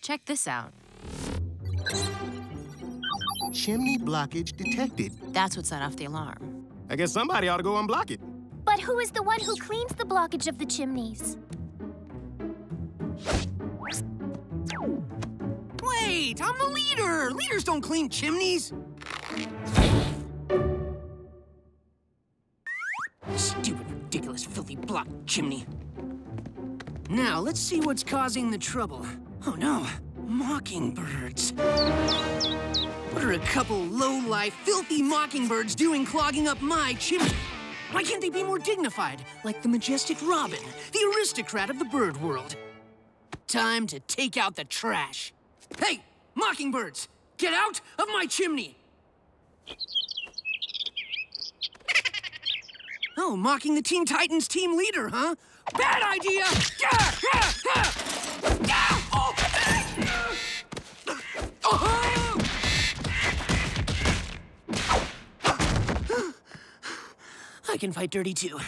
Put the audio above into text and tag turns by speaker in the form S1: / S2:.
S1: Check this out.
S2: Chimney blockage detected.
S1: That's what set off the alarm.
S3: I guess somebody ought to go unblock it.
S4: But who is the one who cleans the blockage of the chimneys?
S5: Wait, I'm the leader! Leaders don't clean chimneys! Stupid, ridiculous, filthy block chimney. Now, let's see what's causing the trouble. Oh no, mockingbirds. What are a couple low-life, filthy mockingbirds doing clogging up my chimney? Why can't they be more dignified, like the majestic robin, the aristocrat of the bird world? Time to take out the trash. Hey, mockingbirds, get out of my chimney! Oh, mocking the Teen Titans team leader, huh? Bad idea! I can fight dirty too.